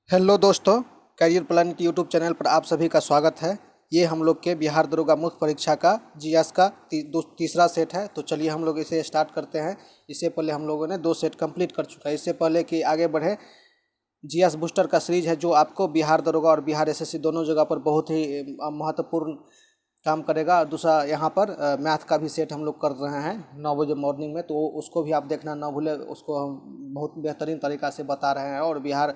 Hello दोस्तों, career planning YouTube channel पर आप सभी का स्वागत है। ये हम लोग के बिहार दरोगा मुख्य परीक्षा का जीएस का तीसरा सेट है। तो चलिए हम लोग इसे स्टार्ट करते हैं। इससे पहले हम लोगों ने 2 सेट कंप्लीट कर चुका है। इससे पहले कि आगे बढ़े, जीएस बूस्टर का सीरीज है जो आपको बिहार दरोगा और बिहार एसएससी दोनों जगह पर बहुत ही महत्वपूर्ण काम करेगा। और दूसरा यहाँ पर मैथ का भी सेट हम लोग कर रहे हैं 9 बजे मॉर्निंग में, तो उसको भी आप देखना ना भूलें। उसको हम बहुत बेहतरीन तरीक़ा से बता रहे हैं। और बिहार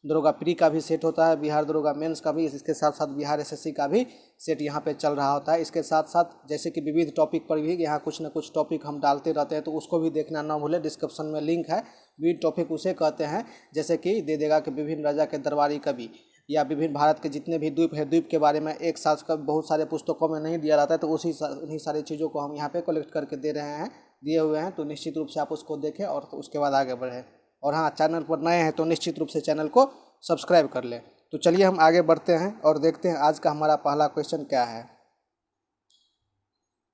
दरोगा प्री का भी सेट होता है, बिहार दरोगा मेंस का भी, इसके साथ साथ बिहार एसएससी का भी सेट यहाँ पे चल रहा होता है। इसके साथ साथ जैसे कि विविध टॉपिक पर भी यहाँ कुछ ना कुछ टॉपिक हम डालते रहते हैं, तो उसको भी देखना ना भूलें। डिस्क्रिप्शन में लिंक है। विविध टॉपिक उसे कहते हैं जैसे कि दे देगा कि विभिन्न राजा के दरबारी कवि, या विभिन्न भारत के जितने भी द्वीप है, द्वीप के बारे में एक साथ का बहुत सारे पुस्तकों में नहीं दिया रहता है, तो उन्हीं सारी चीज़ों को हम यहाँ पे कलेक्ट करके दे रहे हैं, दिए हुए हैं। तो निश्चित रूप से आप उसको देखें और उसके बाद आगे बढ़ें। और हाँ, चैनल पर नए हैं तो निश्चित रूप से चैनल को सब्सक्राइब कर लें। तो चलिए हम आगे बढ़ते हैं और देखते हैं आज का हमारा पहला क्वेश्चन क्या है।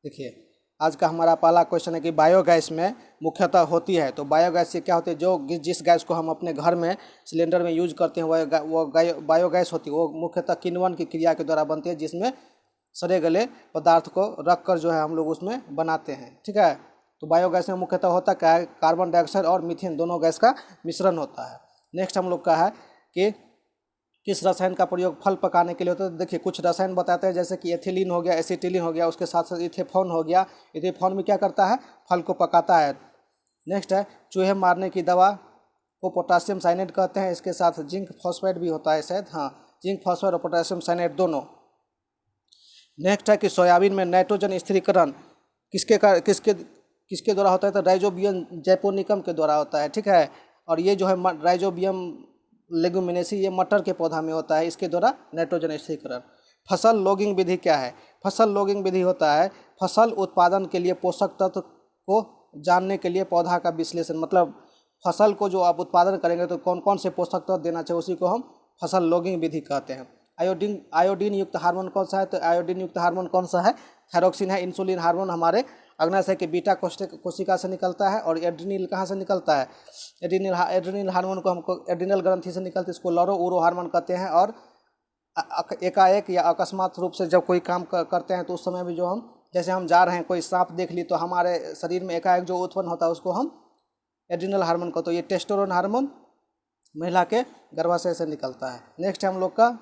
देखिए, आज का हमारा पहला क्वेश्चन है कि बायोगैस में मुख्यतः होती है। तो बायोगैस से क्या होती है, जो जिस गैस को हम अपने घर में सिलेंडर में यूज करते हैं वो बायोगैस होती है। वो मुख्यतः किण्वन की क्रिया के द्वारा बनती है, जिसमें सड़े गले पदार्थ को रख कर जो है हम लोग उसमें बनाते हैं। ठीक है। तो बायोगैस में मुख्यतः होता क्या है, कार्बन डाइऑक्साइड और मीथेन दोनों गैस का मिश्रण होता है। नेक्स्ट हम लोग का है कि किस रसायन का प्रयोग फल पकाने के लिए होता है। तो देखिए, कुछ रसायन बताते हैं जैसे कि एथिलीन हो गया, एसिटिलीन हो गया, उसके साथ साथ इथेफॉन हो गया। इथेफॉन में क्या करता है, फल को पकाता है। नेक्स्ट है चूहे मारने की दवा को पोटासियम साइनेट कहते हैं। इसके साथ जिंक फॉस्फेट भी होता है शायद, हाँ, जिंक फॉस्फेट और पोटासियम साइनेट दोनों। नेक्स्ट है कि सोयाबीन में नाइट्रोजन स्थिरीकरण किसके द्वारा होता है, तो राइजोबियम जैपोनिकम के द्वारा होता है। ठीक है। और ये जो है राइजोबियम लेगुमिनेसी, ये मटर के पौधा में होता है, इसके द्वारा नाइट्रोजन स्थिरीकरण। फसल लॉगिंग विधि क्या है, फसल लॉगिंग विधि होता है फसल उत्पादन के लिए पोषक तत्व को जानने के लिए पौधा का विश्लेषण। मतलब फसल को जो आप उत्पादन करेंगे तो कौन कौन से पोषक तत्व देना चाहिए, उसी को हम फसल लॉगिंग विधि कहते हैं। आयोडीन युक्त हार्मोन कौन सा है, तो आयोडीन युक्त हार्मोन कौन सा है, थायरोक्सिन है। इंसुलिन हार्मोन हमारे अग्नाशय के बीटा कोशिका से निकलता है। और एड्रीनल कहाँ से निकलता है, एड्रीनल हार्मोन को हमको एड्रीनल ग्रंथि से निकलते हैं, इसको लॉरो उरो हार्मोन कहते हैं। और एकाएक या अकस्मात रूप से जब कोई काम करते हैं तो उस समय भी जो हम, जैसे हम जा रहे हैं, कोई सांप देख ली, तो हमारे शरीर में एकाएक जो उत्पन्न होता है उसको हम एड्रीनल हार्मोन कहते हैं। ये टेस्टोस्टेरोन हार्मोन महिला के गर्भाशय से निकलता है। नेक्स्ट है हम लोग का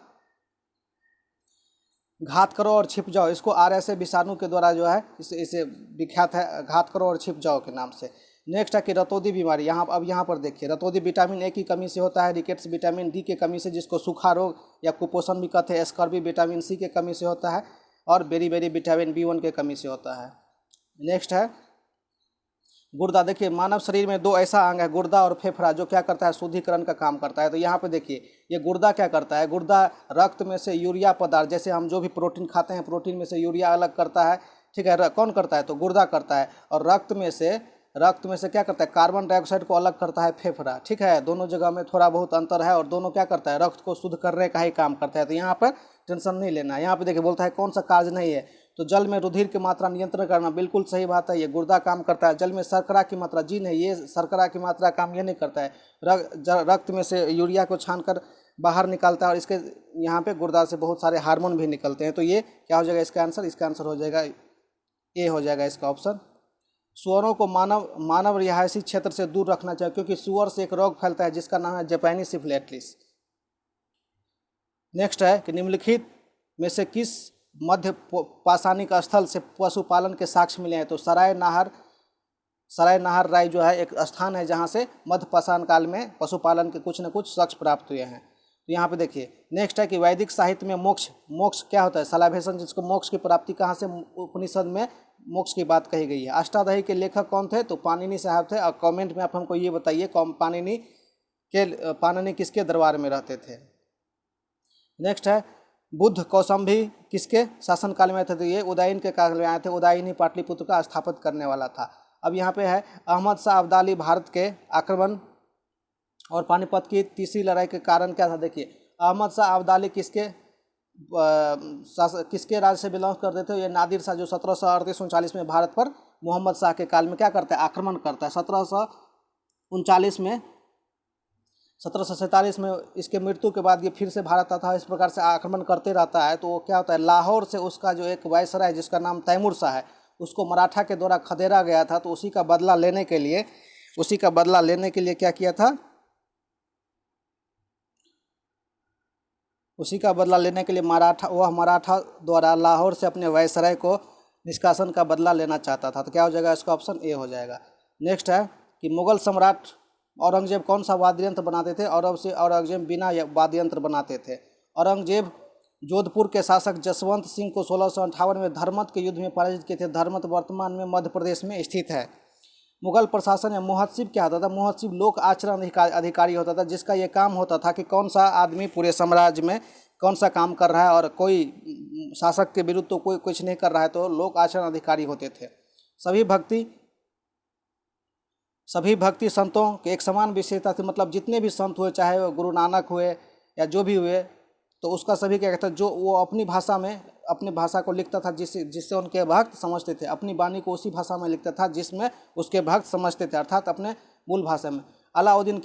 घात करो और छिप जाओ। इसको आरएसए विषाणु के द्वारा जो है इसे विख्यात है, घात करो और छिप जाओ के नाम से। नेक्स्ट है कि रतौंधी बीमारी। यहाँ पर देखिए, रतौंधी विटामिन ए की कमी से होता है, रिकेट्स विटामिन डी के कमी से, जिसको सूखा रोग या कुपोषण भी कहते हैं, स्कर्वी विटामिन सी के कमी से होता है, और बेरी विटामिन बी1 के कमी से होता है। नेक्स्ट है गुर्दा। देखिए, मानव शरीर में 2 ऐसा अंग है, गुर्दा और फेफड़ा, जो क्या करता है, शुद्धिकरण का काम करता है। तो यहाँ पे देखिए, ये गुर्दा क्या करता है, गुर्दा रक्त में से यूरिया पदार्थ, जैसे हम जो भी प्रोटीन खाते हैं, प्रोटीन में से यूरिया अलग करता है। ठीक है, कौन करता है, तो गुर्दा करता है। और रक्त में से क्या करता है, कार्बन डाइऑक्साइड को अलग करता है फेफड़ा। ठीक है, दोनों जगह में थोड़ा बहुत अंतर है, और दोनों क्या करता है, रक्त को शुद्ध करने का ही काम करता है। तो यहाँ पर टेंशन नहीं लेना है। यहाँ पे देखिए बोलता है कौन सा कार्य नहीं है, तो जल में रुधिर की मात्रा नियंत्रण करना, बिल्कुल सही बात है, ये गुर्दा काम करता है। जल में शर्करा की मात्रा, जी नहीं, ये शर्करा की मात्रा काम ये नहीं करता है। रक्त में से यूरिया को छानकर बाहर निकालता है, और इसके यहाँ पे गुर्दा से बहुत सारे हार्मोन भी निकलते हैं। तो ये क्या हो जाएगा इसका आंसर, इसका आंसर हो जाएगा ए, हो जाएगा इसका ऑप्शन। सुअरों को मानव रिहायशी क्षेत्र से दूर रखना चाहिए, क्योंकि सुअर से एक रोग फैलता है जिसका नाम है जापानी सिफिलिटिस। नेक्स्ट है कि निम्नलिखित में से किस मध्य पाषाणिक स्थल से पशुपालन के साक्ष्य मिले हैं। तो सराय नाहर राय जो है एक स्थान है जहाँ से मध्य पाषाण काल में पशुपालन के कुछ न कुछ साक्ष्य प्राप्त हुए हैं। तो यहाँ पे देखिए, नेक्स्ट है कि वैदिक साहित्य में मोक्ष क्या होता है, सलाभेशन, जिसको मोक्ष की प्राप्ति कहाँ से, उपनिषद में मोक्ष की बात कही गई है। अष्टादही के लेखक कौन थे, तो पाणिनि साहब थे। और कमेंट में आप हमको ये बताइए पाणिनि किसके दरबार में रहते थे। नेक्स्ट है बुद्ध कौशंबी किसके शासनकाल में थे, तो ये उदयन के काल में आए थे। उदयन ही पाटलिपुत्र का स्थापित करने वाला था। अब यहाँ पे है अहमद शाह अब्दाली भारत के आक्रमण और पानीपत की तीसरी लड़ाई के कारण क्या था। देखिए, अहमद शाह अब्दाली किसके राज्य से बिलोंग करते थे, ये नादिर शाह, जो 1738-39 में भारत पर मोहम्मद शाह के काल में क्या करता है, आक्रमण करता है। 1739 में 1747 में इसके मृत्यु के बाद ये फिर से भारत आता है, इस प्रकार से आक्रमण करते रहता है। तो वो क्या होता है, लाहौर से उसका जो एक वायसराय जिसका नाम तैमूर शाह है, उसको मराठा के द्वारा खदेड़ा गया था। तो उसी का बदला लेने के लिए क्या किया था, उसी का बदला लेने के लिए मराठा द्वारा लाहौर से अपने वायसराय को निष्कासन का बदला लेना चाहता था। तो क्या हो जाएगा, इसका ऑप्शन ए हो जाएगा। नेक्स्ट है कि मुगल सम्राट औरंगजेब कौन सा वाद्य यंत्र बनाते थे, औरंगजेब बिना वाद्य यंत्र बनाते थे। औरंगजेब जोधपुर के शासक जसवंत सिंह को 1658 में धर्मत के युद्ध में पराजित किए थे। धर्मत वर्तमान में मध्य प्रदेश में स्थित है। मुगल प्रशासन में मुहत्सिब क्या होता था, मुहत्सिब लोक आचरण अधिकारी होता था, जिसका ये काम होता था कि कौन सा आदमी पूरे साम्राज्य में कौन सा काम कर रहा है और कोई शासक के विरुद्ध तो कोई कुछ नहीं कर रहा है, तो लोक आचरण अधिकारी होते थे। सभी भक्ति संतों के एक समान विशेषता थी, मतलब जितने भी संत हुए, चाहे वो गुरु नानक हुए या जो भी हुए, तो उसका सभी क्या कहता है, जो वो अपनी भाषा में अपनी भाषा को लिखता था जिससे उनके भक्त समझते थे। अपनी वाणी को उसी भाषा में लिखता था जिसमें उसके भक्त समझते थे, अर्थात अपने मूल भाषा में। अलाउद्दीन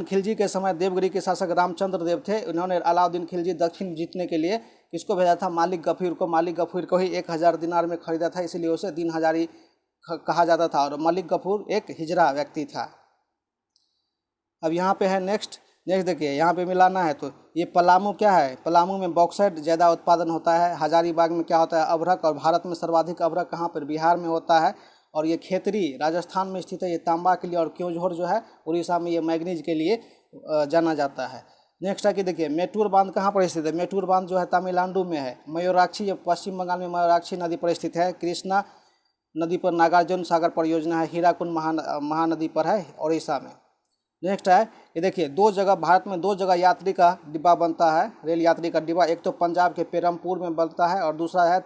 खिलजी के समय देवगिरी के शासक रामचंद्र देव थे। उन्होंने अलाउद्दीन खिलजी दक्षिण जीतने के लिए किसको भेजा था, मालिक गफूर को। मालिक गफूर को ही 1000 दिनार में खरीदा था, इसलिए उसे दीन हजारी कहा जाता था। और मलिक गफूर एक हिजरा व्यक्ति था। अब यहाँ पे है नेक्स्ट देखिए, यहाँ पे मिलाना है। तो ये पलामू क्या है, पलामू में बॉक्साइट ज़्यादा उत्पादन होता है। हजारीबाग में क्या होता है, अभ्रक। और भारत में सर्वाधिक अभ्रक कहाँ पर, बिहार में होता है। और ये खेतरी राजस्थान में स्थित है, ये तांबा के लिए। और क्योंझोर जो है उड़ीसा में, ये मैग्नीज के लिए जाना जाता है। नेक्स्ट है कि देखिए, मेटूर बांध कहाँ पर स्थित है। मेटूर बांध जो है तमिलनाडु में है। मयूराक्षी, ये पश्चिम बंगाल में मयूराक्षी नदी पर स्थित है। कृष्णा नदी पर नागार्जुन सागर परियोजना है। हीराकुंड महानदी पर है, उड़ीसा में। नेक्स्ट है ये देखिए, भारत में 2 जगह यात्री का डिब्बा बनता है, रेल यात्री का डिब्बा। एक तो पंजाब के पेरमपुर में बनता है, और दूसरा है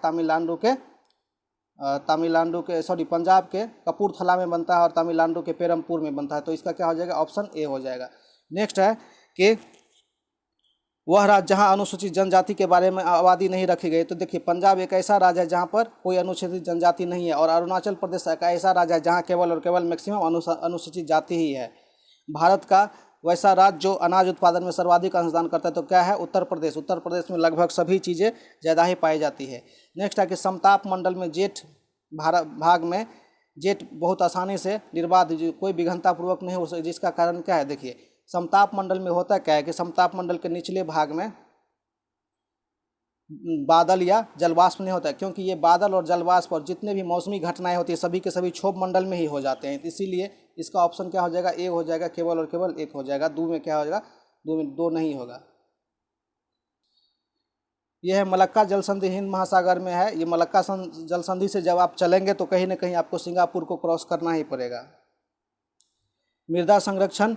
पंजाब के कपूरथला में बनता है, और तमिलनाडु के पेरमपुर में बनता है। तो इसका क्या हो जाएगा, ऑप्शन ए हो जाएगा। नेक्स्ट है कि वह राज्य जहां अनुसूचित जनजाति के बारे में आबादी नहीं रखी गई। तो देखिए, पंजाब एक ऐसा राज्य है जहां पर कोई अनुसूचित जनजाति नहीं है। और अरुणाचल प्रदेश एक ऐसा राज्य है जहां केवल और केवल मैक्सिमम अनुसूचित जाति ही है। भारत का वैसा राज्य जो अनाज उत्पादन में सर्वाधिक अंशदान करता है, तो क्या है, उत्तर प्रदेश। उत्तर प्रदेश में लगभग सभी चीज़ें ज़्यादा ही पाई जाती है। नेक्स्ट है कि समताप मंडल में जेठ भाग में जेठ बहुत आसानी से निर्बाध, कोई विघनतापूर्वक नहीं हो, जिसका कारण क्या है। देखिए, समताप मंडल में होता क्या है कि समताप मंडल के निचले भाग में बादल या जलवाष्प नहीं होता है, क्योंकि ये बादल और जलवाष्प और जितने भी मौसमी घटनाएं होती है सभी के सभी क्षोभ मंडल में ही हो जाते हैं। इसीलिए इसका ऑप्शन क्या हो जाएगा, ए हो जाएगा। केवल और केवल एक हो जाएगा, दो में क्या हो जाएगा, दो नहीं होगा। यह है मलक्का जल संधि, हिंद महासागर में है। ये मलक्का जल संधि से जब आप चलेंगे तो कहीं ना कहीं आपको सिंगापुर को क्रॉस करना ही पड़ेगा। मृदा संरक्षण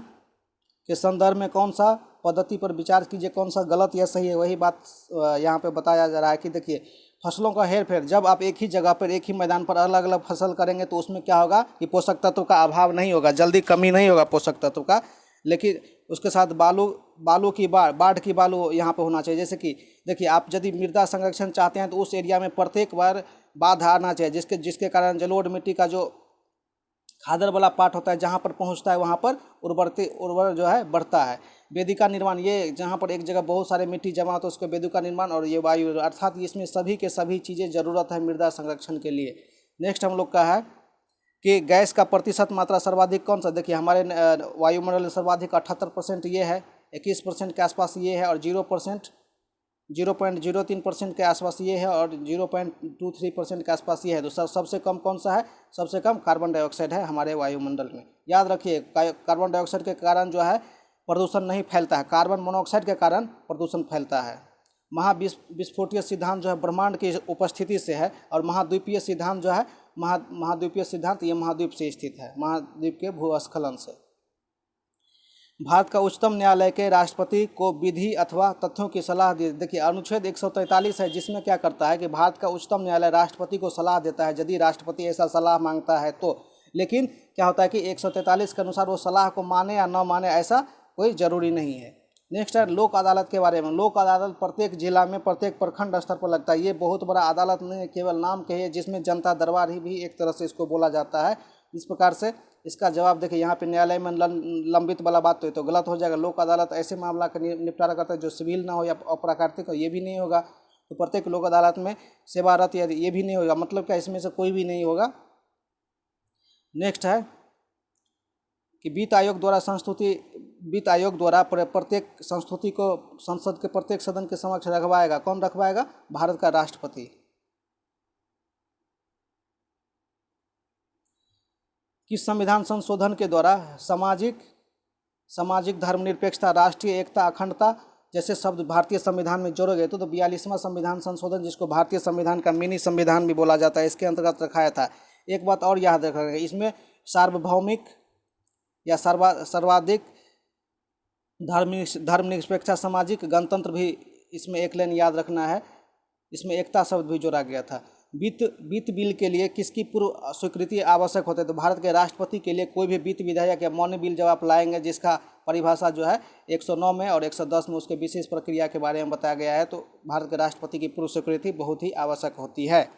के संदर्भ में कौन सा पद्धति पर विचार कीजिए, कौन सा गलत या सही है, वही बात यहाँ पे बताया जा रहा है कि देखिए, फसलों का हेरफेर, जब आप एक ही जगह पर एक ही मैदान पर अलग अलग फसल करेंगे तो उसमें क्या होगा कि पोषक तत्व का अभाव नहीं होगा, जल्दी कमी नहीं होगा पोषक तत्व का। लेकिन उसके साथ बालू की बाढ़ की बालू यहाँ पे होना चाहिए। जैसे कि देखिए, आप यदि मृदा संरक्षण चाहते हैं तो उस एरिया में प्रत्येक बार बाढ़ आना चाहिए, जिसके कारण जलोढ़ मिट्टी का जो खादर वाला पार्ट होता है जहाँ पर पहुँचता है वहाँ पर उर्वर जो है बढ़ता है। वेदिका निर्माण, ये जहाँ पर एक जगह बहुत सारे मिट्टी जमा होता है उसको वेदिका निर्माण, और ये वायु, अर्थात इसमें सभी के सभी चीज़ें ज़रूरत है मृदा संरक्षण के लिए। नेक्स्ट हम लोग का है कि गैस का प्रतिशत मात्रा सर्वाधिक कौन सा। देखिए, हमारे वायुमंडल में सर्वाधिक 78% ये है, 21% के आसपास ये है, और 0.03% के आसपास ये है, और 0.23% के आसपास ये है। तो सबसे कम कौन सा है, सबसे कम कार्बन डाइऑक्साइड है हमारे वायुमंडल में। याद रखिए, कार्बन डाइऑक्साइड के कारण जो है प्रदूषण नहीं फैलता है, कार्बन मोनोऑक्साइड के कारण प्रदूषण फैलता है। महाविस्फोटीय सिद्धांत जो है ब्रह्मांड की उपस्थिति से है, और महाद्वीपीय सिद्धांत जो है महाद्वीपीय सिद्धांत ये महाद्वीप से स्थित है, महाद्वीप के भूस्खलन से। भारत का उच्चतम न्यायालय के राष्ट्रपति को विधि अथवा तथ्यों की सलाह दी। देखिए, अनुच्छेद 143 है जिसमें क्या करता है कि भारत का उच्चतम न्यायालय राष्ट्रपति को सलाह देता है यदि राष्ट्रपति ऐसा सलाह मांगता है तो। लेकिन क्या होता है कि 143 के अनुसार वो सलाह को माने या न माने ऐसा कोई ज़रूरी नहीं है। नेक्स्ट है लोक अदालत के बारे में। लोक अदालत प्रत्येक जिला में प्रत्येक प्रखंड स्तर पर लगता है। ये बहुत बड़ा अदालत नहीं है, केवल नाम के है, जिसमें जनता दरबार ही भी एक तरह से इसको बोला जाता है। इस प्रकार से इसका जवाब देखिए, यहाँ पे न्यायालय में लंबित वाला बात तो ये तो गलत हो जाएगा। लोक अदालत ऐसे मामला का निपटारा करता है जो सिविल ना हो या अप्राकृतिक हो, ये भी नहीं होगा। तो प्रत्येक लोक अदालत में सेवारत या ये भी नहीं होगा, मतलब क्या इसमें से कोई भी नहीं होगा। नेक्स्ट है कि वित्त आयोग द्वारा प्रत्येक संस्तुति को संसद के प्रत्येक सदन के समक्ष रखवाएगा। कौन रखवाएगा? भारत का राष्ट्रपति। किस संविधान संशोधन के द्वारा सामाजिक धर्मनिरपेक्षता, राष्ट्रीय एकता, अखंडता जैसे शब्द भारतीय संविधान में जोड़े गए? तो 42वां संविधान संशोधन, जिसको भारतीय संविधान का मिनी संविधान भी बोला जाता है, इसके अंतर्गत रखाया था। एक बात और याद रखना है, इसमें सार्वभौमिक या सर्वाधिक धर्मनिरपेक्षता, सामाजिक गणतंत्र भी इसमें एक लाइन याद रखना है। इसमें एकता शब्द भी जोड़ा गया था। वित्त बिल के लिए किसकी पूर्व स्वीकृति आवश्यक होती है? तो भारत के राष्ट्रपति के लिए कोई भी वित्त विधेयक या मौनी बिल जब आप लाएंगे, जिसका परिभाषा जो है 109 में और 110 में उसके विशेष प्रक्रिया के बारे में बताया गया है, तो भारत के राष्ट्रपति की पूर्व स्वीकृति बहुत ही आवश्यक होती है।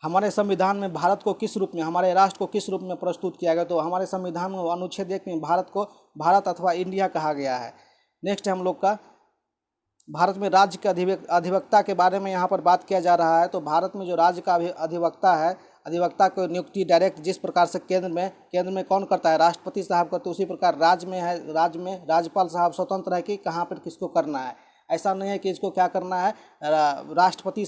हमारे संविधान में भारत को किस रूप में, हमारे राष्ट्र को किस रूप में प्रस्तुत किया गया? तो हमारे संविधान में अनुच्छेद 1 में भारत को भारत अथवा इंडिया कहा गया है। नेक्स्ट है हम लोग का भारत में राज्य के अधिवक्ता के बारे में यहाँ पर बात किया जा रहा है। तो भारत में जो राज्य का अधिवक्ता है, अधिवक्ता को नियुक्ति डायरेक्ट जिस प्रकार से केंद्र में कौन करता है? राष्ट्रपति साहब करते, उसी प्रकार राज्य में राज्यपाल साहब स्वतंत्र है कि कहाँ पर किसको करना है। ऐसा नहीं है कि इसको क्या करना है, राष्ट्रपति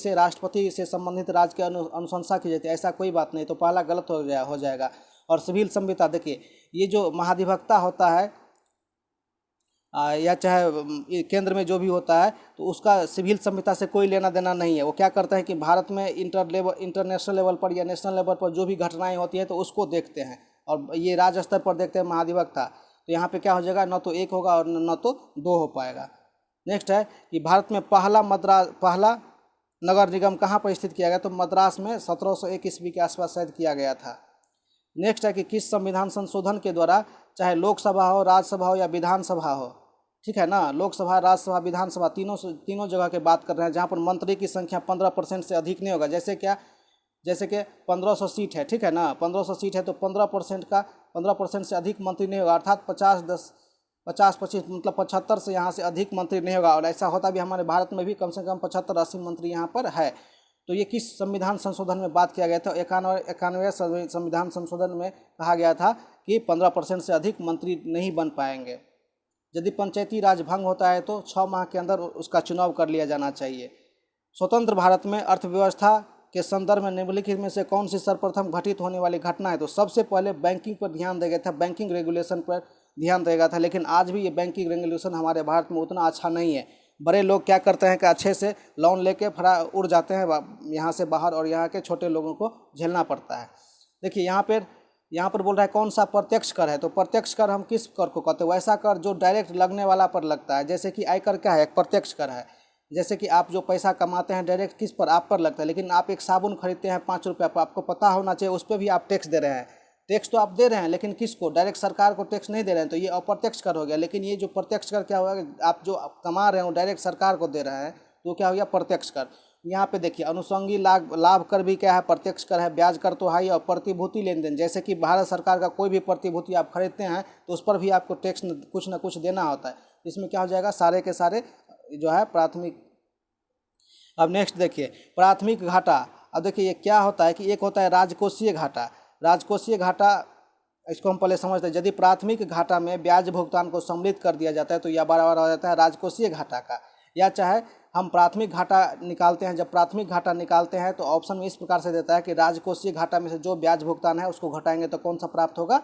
से संबंधित राज्य की अनुशंसा की जाती है, ऐसा कोई बात नहीं। तो पहला गलत हो जाएगा। और सिविल संविदा, देखिए ये जो महाधिवक्ता होता है या चाहे केंद्र में जो भी होता है, तो उसका सिविल संविदा से कोई लेना देना नहीं है। वो क्या करते हैं कि भारत में इंटरनेशनल लेवल पर या नेशनल लेवल पर जो भी घटनाएं होती है तो उसको देखते हैं, और ये राज्य स्तर पर देखते हैं महाधिवक्ता। तो यहाँ पे क्या हो जाएगा, न तो एक होगा और न तो दो हो पाएगा। नेक्स्ट है कि भारत में पहला नगर निगम कहाँ पर स्थित किया गया? तो मद्रास में 1701 ईस्वी के आसपास शायद किया गया था। नेक्स्ट है कि किस संविधान संशोधन के द्वारा, चाहे लोकसभा हो, राज्यसभा हो या विधानसभा हो, ठीक है ना, लोकसभा, राज्यसभा, विधानसभा, तीनों जगह की बात कर रहे हैं, जहाँ पर मंत्री की संख्या 15% से अधिक नहीं होगा। जैसे कि 1500 सीट है, ठीक है ना, 1500 सीट है तो 15% से अधिक मंत्री नहीं होगा, अर्थात 50-25 मतलब 75 से यहाँ से अधिक मंत्री नहीं होगा। और ऐसा होता भी हमारे भारत में भी कम से कम 75-80 मंत्री यहाँ पर है। तो ये किस संविधान संशोधन में बात किया गया था? 91वें संविधान संशोधन में कहा गया था कि 15% से अधिक मंत्री नहीं बन पाएंगे। यदि पंचायती राज भंग होता है तो 6 माह के अंदर उसका चुनाव कर लिया जाना चाहिए। स्वतंत्र भारत में अर्थव्यवस्था के संदर्भ में निम्नलिखित में से कौन सी सर्वप्रथम घटित होने वाली घटना है? तो सबसे पहले बैंकिंग पर ध्यान दिया गया था, बैंकिंग रेगुलेशन पर ध्यान दिया गया था। लेकिन आज भी ये बैंकिंग रेगुलेशन हमारे भारत में उतना अच्छा नहीं है। बड़े लोग क्या करते हैं कि अच्छे से लोन लेके उड़ जाते हैं यहाँ से बाहर, और यहाँ के छोटे लोगों को झेलना पड़ता है। देखिए यहाँ पर बोल रहा है कौन सा प्रत्यक्ष कर है? तो प्रत्यक्ष कर हम किस कर को कहते हैं? वैसा कर जो डायरेक्ट लगने वाला पर लगता है। जैसे कि आयकर क्या है? एक प्रत्यक्ष कर है। जैसे कि आप जो पैसा कमाते हैं डायरेक्ट किस पर? आप पर लगता है। लेकिन आप एक साबुन खरीदते हैं 5 रुपये पर, आपको पता होना चाहिए उस पर भी आप टैक्स दे रहे हैं। टैक्स तो आप दे रहे हैं, लेकिन किसको? डायरेक्ट सरकार को टैक्स नहीं दे रहे हैं, तो ये अप्रत्यक्ष कर हो गया। लेकिन ये जो प्रत्यक्ष कर क्या होगा, आप जो कमा रहे हो डायरेक्ट सरकार को दे रहे हैं, तो क्या हो गया? प्रत्यक्ष कर। यहाँ पे देखिए अनुषंगी लाभ कर भी क्या है? प्रत्यक्ष कर है। ब्याज कर तो है, और प्रतिभूति लेन देन, जैसे कि भारत सरकार का कोई भी प्रतिभूति आप खरीदते हैं तो उस पर भी आपको टैक्स कुछ ना कुछ देना होता है। इसमें क्या हो जाएगा? सारे के सारे जो है प्राथमिक। अब नेक्स्ट देखिए प्राथमिक घाटा। अब देखिए ये क्या होता है कि एक होता है राजकोषीय घाटा। राजकोषीय घाटा, इसको हम पहले समझते हैं। यदि प्राथमिक घाटा में ब्याज भुगतान को सम्मिलित कर दिया जाता है तो यह बराबर हो जाता है राजकोषीय घाटा का। या चाहे हम प्राथमिक घाटा निकालते हैं, जब प्राथमिक घाटा निकालते हैं तो ऑप्शन में इस प्रकार से देता है कि राजकोषीय घाटा में से जो ब्याज भुगतान है उसको घटाएंगे तो कौन सा प्राप्त होगा?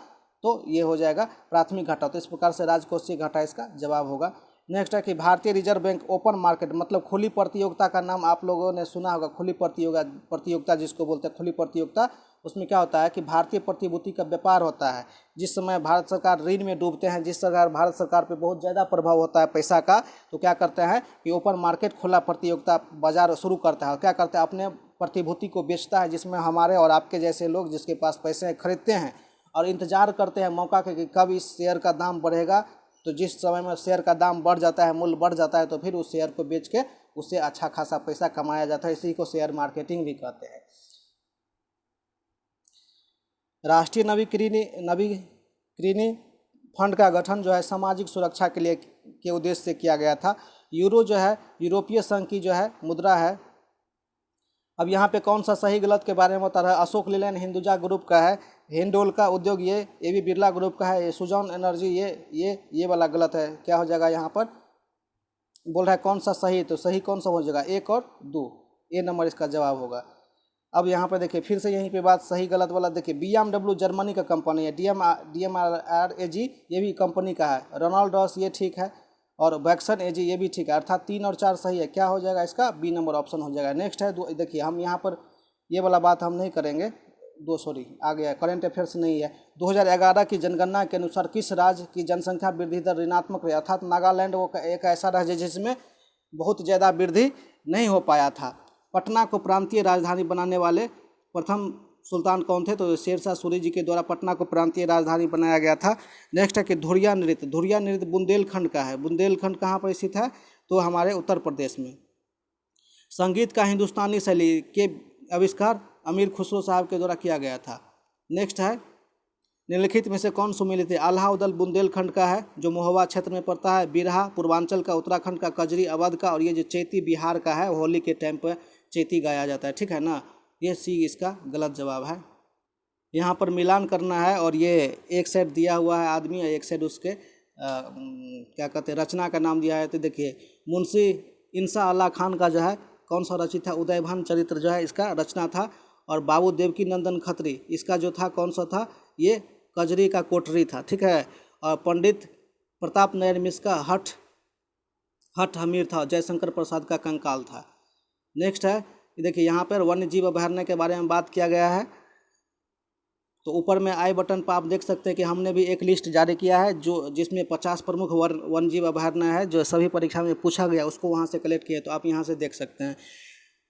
तो ये हो जाएगा प्राथमिक घाटा। तो इस प्रकार से राजकोषीय घाटा इसका जवाब होगा। नेक्स्ट है कि भारतीय रिजर्व बैंक ओपन मार्केट, मतलब खुली प्रतियोगिता का नाम आप लोगों ने सुना होगा। खुली प्रतियोगिता जिसको बोलते हैं खुली प्रतियोगिता, उसमें क्या होता है कि भारतीय प्रतिभूति का व्यापार होता है। जिस समय भारत सरकार ऋण में डूबते हैं, भारत सरकार पे बहुत ज़्यादा प्रभाव होता है पैसा का, तो क्या करते हैं कि ओपन मार्केट खुला प्रतियोगिता बाजार शुरू करता है। क्या करता है? अपने प्रतिभूति को बेचता है, जिसमें हमारे और आपके जैसे लोग जिसके पास पैसे खरीदते हैं और इंतजार करते हैं मौका के कि कब इस शेयर का दाम बढ़ेगा। तो जिस समय में शेयर का दाम बढ़ जाता है, मूल्य बढ़ जाता है, तो फिर उस शेयर को बेच के उससे अच्छा खासा पैसा कमाया जाता है। इसी को शेयर मार्केटिंग भी कहते हैं। राष्ट्रीय नवीकरणीय फंड का गठन जो है सामाजिक सुरक्षा के लिए के उद्देश्य से किया गया था। यूरो जो है यूरोपीय संघ की जो है मुद्रा है। अब यहाँ पे कौन सा सही गलत के बारे में बता रहा है। अशोक लीलैंड हिंदुजा ग्रुप का है। हिंडोल का उद्योग ये एबी बिरला ग्रुप का है। ये सुजॉन एनर्जी ये वाला गलत है। क्या हो जाएगा यहाँ पर, बोल रहा है कौन सा सही, तो सही कौन सा हो जाएगा, 1 और 2, ए नंबर इसका जवाब होगा। अब यहाँ पर देखिए फिर से यहीं पे बात सही गलत वाला देखिए। BMW जर्मनी का कंपनी है। DMRAG ये भी कंपनी का है। रोनाल्ड रॉस ये ठीक है, और वैक्सन एजी ये भी ठीक है, अर्थात 3 और 4 सही है। क्या हो जाएगा इसका, बी नंबर ऑप्शन हो जाएगा। नेक्स्ट है देखिए, हम यहाँ पर ये वाला बात हम नहीं करेंगे, आ गया करंट अफेयर्स नहीं है। 2011 की जनगणना के अनुसार किस राज्य की जनसंख्या वृद्धि दर ऋणात्मक रही, अर्थात नागालैंड वो एक ऐसा राज्य जिसमें बहुत ज़्यादा वृद्धि नहीं हो पाया था। पटना को प्रांतीय राजधानी बनाने वाले प्रथम सुल्तान कौन थे, तो शेरशाह सूरी जी के द्वारा पटना को प्रांतीय राजधानी बनाया गया था। नेक्स्ट है कि धुरिया नृत्य बुंदेलखंड का है। बुंदेलखंड कहाँ पर स्थित है, तो हमारे उत्तर प्रदेश में। संगीत का हिंदुस्तानी शैली के आविष्कार अमीर खुसरो साहब के द्वारा किया गया था। नेक्स्ट है निम्नलिखित में से कौन सुमेलित है। आल्हा उदल बुंदेलखंड का है जो महोबा क्षेत्र में पड़ता है। बिरहा पूर्वांचल का, उत्तराखंड का, कजरी अवध का, और ये जो चैती बिहार का है, होली के टाइम पर चैती गाया जाता है, ठीक है ना। ये सी इसका गलत जवाब है। यहाँ पर मिलान करना है, और ये एक साइड दिया हुआ है आदमी, एक साइड उसके क्या कहते हैं रचना का नाम दिया है। तो देखिए मुंशी इंसा अल्लाह खान का जो है कौन सा रचित था, उदयभान चरित्र जो है इसका रचना था। और बाबू देवकी नंदन खत्री इसका जो था कौन सा था, ये कजरी का कोठरी था, ठीक है। और पंडित प्रताप नारायण मिश्र का हठ हमीर था। जयशंकर प्रसाद का कंकाल था। नेक्स्ट है देखिए, यहाँ पर वन्य जीव अभयारण्य के बारे में बात किया गया है। तो ऊपर में आई बटन पर आप देख सकते हैं कि हमने भी एक लिस्ट जारी किया है जिसमें 50 प्रमुख वन्य जीव अभयारण्य है जो सभी परीक्षा में पूछा गया, उसको वहाँ से कलेक्ट किया, तो आप यहाँ से देख सकते हैं।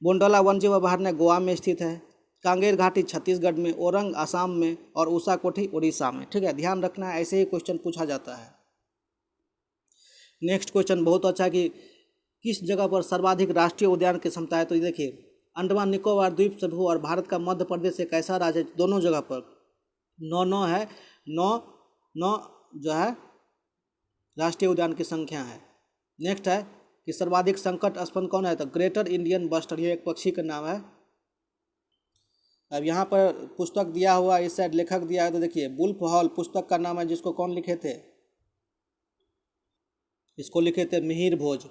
बोंडला वन्य जीव अभयारण्य गोवा में स्थित है। कांगेर घाटी छत्तीसगढ़ में, ओरंग असम में, और उषा कोठी उड़ीसा में, ठीक है। ध्यान रखना है, ऐसे ही क्वेश्चन पूछा जाता है। नेक्स्ट क्वेश्चन बहुत अच्छा कि किस जगह पर सर्वाधिक राष्ट्रीय उद्यान की क्षमता है। तो देखिए अंडमान निकोबार द्वीप समूह और भारत का मध्य प्रदेश एक ऐसा राज्य है, दोनों जगह पर 9 है, 9 जो है राष्ट्रीय उद्यान की संख्या है। नेक्स्ट है कि सर्वाधिक संकट स्पंद कौन है, तो ग्रेटर इंडियन बस्टर्ड, ये एक पक्षी का नाम है। अब यहाँ पर पुस्तक दिया हुआ, इस साइड लेखक दिया है, तो देखिए वुल्फ हॉल पुस्तक का नाम है, जिसको कौन लिखे थे, इसको लिखे थे Mihir Bhoj.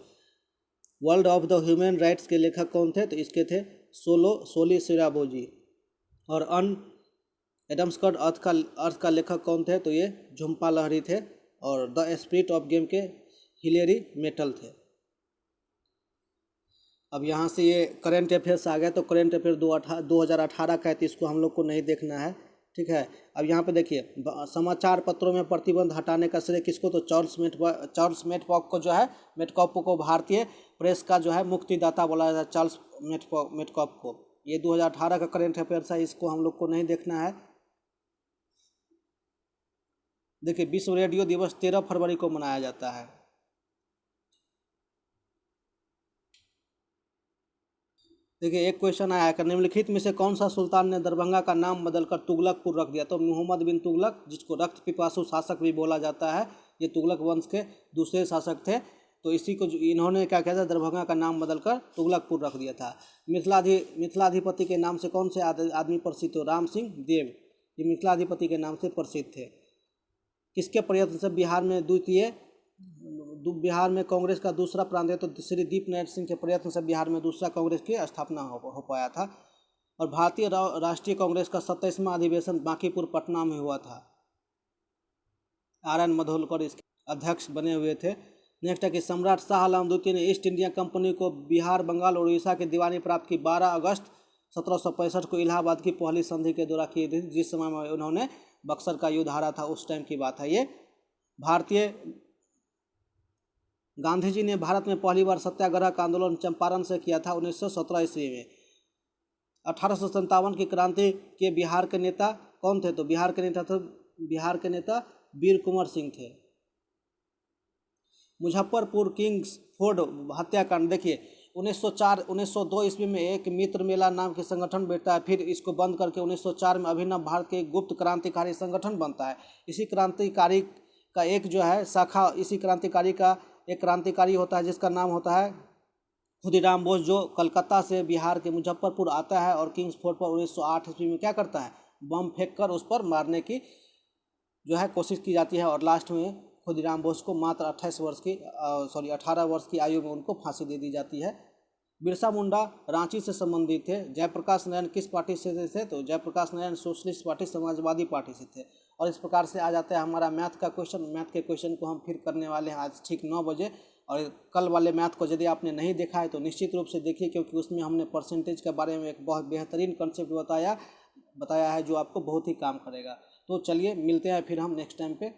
World of the human rights के लेखक कौन थे, तो इसके थे सोली सिराबोजी। और एडम्सकट अर्थ का लेखक कौन थे, तो ये झुम्पा लहरी थे। और द स्पिरिट ऑफ गेम के हिलेरी मेटल थे। अब यहाँ से ये करेंट अफेयर्स आ गया, तो करेंट अफेयर 2018 का है, तो इसको हम लोग को नहीं देखना है, ठीक है। अब यहाँ पे देखिए समाचार पत्रों में प्रतिबंध हटाने का श्रेय किसको, तो चार्ल्स मेटकॉक को जो है, मेटकॉक को भारतीय प्रेस का जो है मुक्तिदाता बोला जाता है, चार्ल्स मेटकॉक को। ये 2018 का करेंट अफेयर्स है, इसको हम लोग को नहीं देखना है। देखिए विश्व रेडियो दिवस 13 फरवरी को मनाया जाता है। देखिए एक क्वेश्चन आया है, निम्नलिखित में से कौन सा सुल्तान ने दरभंगा का नाम बदलकर तुगलकपुर रख दिया, तो मोहम्मद बिन तुगलक, जिसको रक्त पिपासु शासक भी बोला जाता है, ये तुगलक वंश के दूसरे शासक थे। तो इसी को इन्होंने क्या किया था, दरभंगा का नाम बदलकर तुगलकपुर रख दिया था। मिथिलाधिपति के नाम से कौन से आदमी प्रसिद्ध हो, राम सिंह देव, ये मिथिलाधिपति के नाम से प्रसिद्ध थे। किसके प्रयत्न से बिहार में कांग्रेस का दूसरा प्रांत है, तो श्री दीप नारायण सिंह के प्रयत्न से बिहार में दूसरा कांग्रेस की स्थापना हो पाया था। और भारतीय राष्ट्रीय कांग्रेस का 27वां अधिवेशन बांकीपुर पटना में हुआ था। RN मधोलकर इसके अध्यक्ष बने हुए थे। नेक्स्ट है कि सम्राट शाह आलम द्वितीय ने ईस्ट इंडिया कंपनी को बिहार, बंगाल और उड़ीसा की दीवानी प्राप्त की 12 अगस्त 1765 को इलाहाबाद की पहली संधि के द्वारा की थी, जिस समय में उन्होंने बक्सर का युद्ध हारा था, उस टाइम की बात है ये। गांधी जी ने भारत में पहली बार सत्याग्रह का आंदोलन चंपारण से किया था 1917 ईस्वी में। 1857 की क्रांति के बिहार के नेता कौन थे, तो बिहार के नेता वीर कुंवर सिंह थे। मुजफ्फरपुर किंग्स फोर्ड हत्याकांड, देखिए 1904 1902 ईस्वी में एक मित्र मेला नाम के संगठन बैठता है, फिर इसको बंद करके 1904 में अभिनव भारत के एक गुप्त क्रांतिकारी संगठन बनता है। इसी क्रांतिकारी का एक जो है शाखा, इसी क्रांतिकारी का एक क्रांतिकारी होता है जिसका नाम होता है खुदीराम बोस, जो कलकत्ता से बिहार के मुजफ्फरपुर आता है और किंग्स फोर्ट पर 1908 ईस्वी में क्या करता है, बम फेंक कर उस पर मारने की जो है कोशिश की जाती है और लास्ट में खुदीराम बोस को मात्र 18 वर्ष की आयु में उनको फांसी दे दी जाती है। बिरसा मुंडा रांची से संबंधित थे। जयप्रकाश नारायण किस पार्टी से थे, तो Jayaprakash Narayan socialist party Samajwadi party से थे। और इस प्रकार से आ जाता है हमारा मैथ का क्वेश्चन। मैथ के क्वेश्चन को हम फिर करने वाले हैं आज ठीक 9 बजे। और कल वाले मैथ को यदि आपने नहीं देखा है तो निश्चित रूप से देखिए, क्योंकि उसमें हमने परसेंटेज के बारे में एक बहुत बेहतरीन कंसेप्ट बताया है जो आपको बहुत ही काम करेगा। तो चलिए मिलते हैं फिर हम नेक्स्ट टाइम पे।